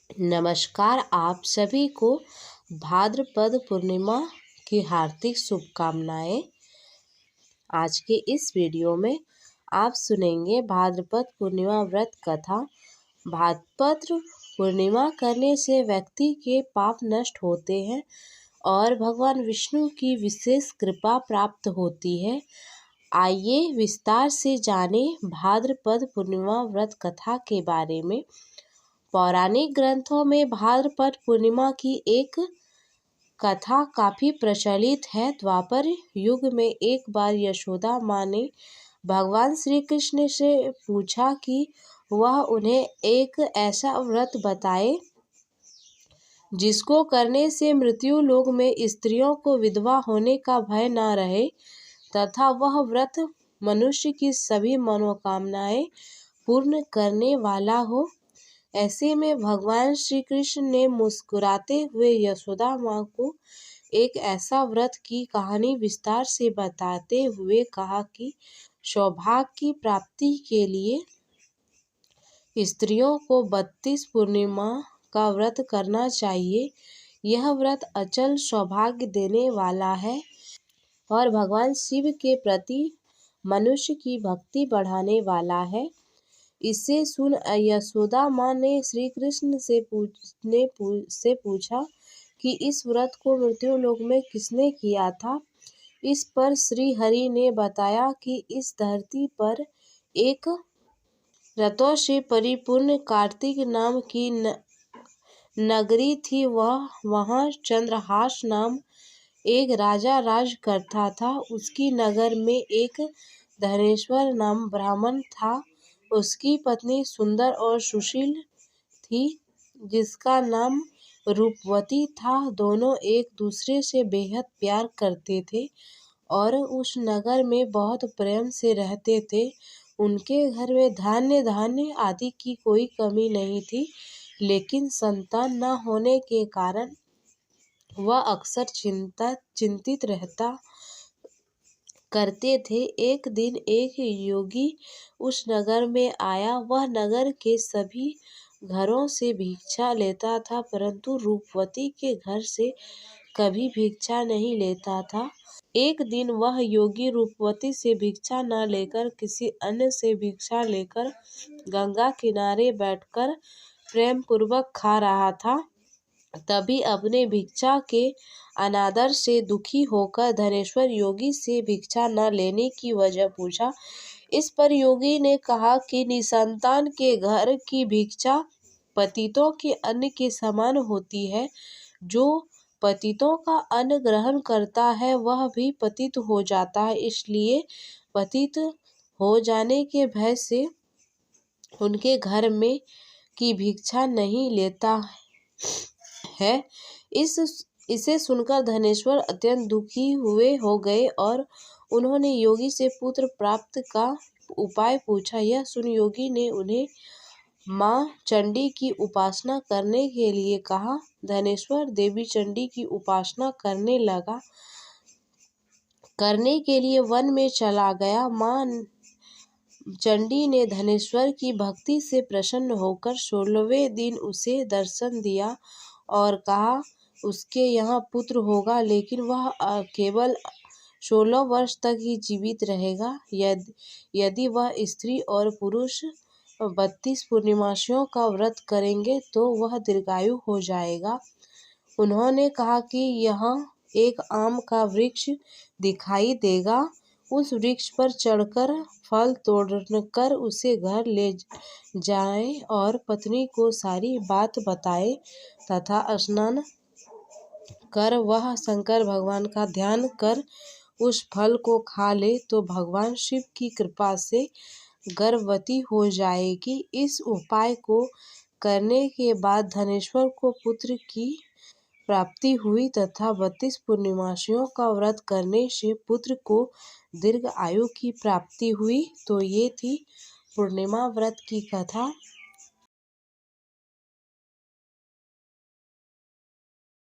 नमस्कार, आप सभी को भाद्रपद पूर्णिमा की हार्दिक शुभकामनाएं। आज के इस वीडियो में आप सुनेंगे भाद्रपद पूर्णिमा व्रत कथा। भाद्रपद पूर्णिमा करने से व्यक्ति के पाप नष्ट होते हैं और भगवान विष्णु की विशेष कृपा प्राप्त होती है। आइए विस्तार से जानें भाद्रपद पूर्णिमा व्रत कथा के बारे में। पौराणिक ग्रंथों में भाद्रपद पूर्णिमा की एक कथा काफ़ी प्रचलित है। द्वापर युग में एक बार यशोदा माँ ने भगवान श्री कृष्ण से पूछा कि वह उन्हें एक ऐसा व्रत बताए जिसको करने से मृत्यु लोक में स्त्रियों को विधवा होने का भय न रहे तथा वह व्रत मनुष्य की सभी मनोकामनाएं पूर्ण करने वाला हो। ऐसे में भगवान श्री कृष्ण ने मुस्कुराते हुए यशोदा माँ को एक ऐसा व्रत की कहानी विस्तार से बताते हुए कहा कि सौभाग्य की प्राप्ति के लिए स्त्रियों को 32 पूर्णिमा का व्रत करना चाहिए। यह व्रत अचल सौभाग्य देने वाला है और भगवान शिव के प्रति मनुष्य की भक्ति बढ़ाने वाला है। इसे सुन यशोदा माँ ने श्री कृष्ण से पूछा कि इस व्रत को मृत्यु लोक में किसने किया था। इस पर श्री हरि ने बताया कि इस धरती पर एक रतों से परिपूर्ण कार्तिक नाम की नगरी थी। वहाँ चंद्रहास नाम एक राजा राज करता था। उसकी नगर में एक धनेश्वर नाम ब्राह्मण था। उसकी पत्नी सुंदर और सुशील थी जिसका नाम रूपवती था। दोनों एक दूसरे से बेहद प्यार करते थे और उस नगर में बहुत प्रेम से रहते थे। उनके घर में धान्य आदि की कोई कमी नहीं थी, लेकिन संतान न होने के कारण वह अक्सर चिंतित रहता करते थे। एक दिन एक योगी उस नगर में आया। वह नगर के सभी घरों से भिक्षा लेता था, परंतु रूपवती के घर से कभी भिक्षा नहीं लेता था। एक दिन वह योगी रूपवती से भिक्षा न लेकर किसी अन्य से भिक्षा लेकर गंगा किनारे बैठकर प्रेम पूर्वक खा रहा था। तभी अपने भिक्षा के अनादर से दुखी होकर धनेश्वर योगी से भिक्षा न लेने की वजह पूछा। इस पर योगी ने कहा कि निसंतान के घर की भिक्षा पतितों के अन्न के समान होती है। जो पतितों का अन्न ग्रहण करता है वह भी पतित हो जाता है, इसलिए पतित हो जाने के भय से उनके घर में की भिक्षा नहीं लेता है। इसे सुनकर धनेश्वर अत्यंत दुखी हो गए और उन्होंने योगी से पुत्र प्राप्त का उपाय पूछा। यह सुन योगी ने उन्हें माँ चंडी की उपासना करने के लिए कहा। धनेश्वर देवी चंडी की उपासना करने के लिए वन में चला गया। माँ चंडी ने धनेश्वर की भक्ति से प्रसन्न होकर 16वें दिन उसे दर्शन दिया और कहा उसके यहाँ पुत्र होगा, लेकिन वह केवल 16 वर्ष तक ही जीवित रहेगा। यदि वह स्त्री और पुरुष 32 पूर्णिमासियों का व्रत करेंगे तो वह दीर्घायु हो जाएगा। उन्होंने कहा कि यहाँ एक आम का वृक्ष दिखाई देगा। उस वृक्ष पर चढ़कर फल तोड़कर उसे घर ले जाएं और पत्नी को सारी बात बताएं तथा स्नान कर वह शंकर भगवान का ध्यान कर उस फल को खा ले तो भगवान शिव की कृपा से गर्भवती हो जाएगी। इस उपाय को करने के बाद धनेश्वर को पुत्र की प्राप्ति हुई तथा 32 पूर्णिमासियों का व्रत करने से पुत्र को दीर्घ आयु की प्राप्ति हुई। तो ये थी पूर्णिमा व्रत की कथा।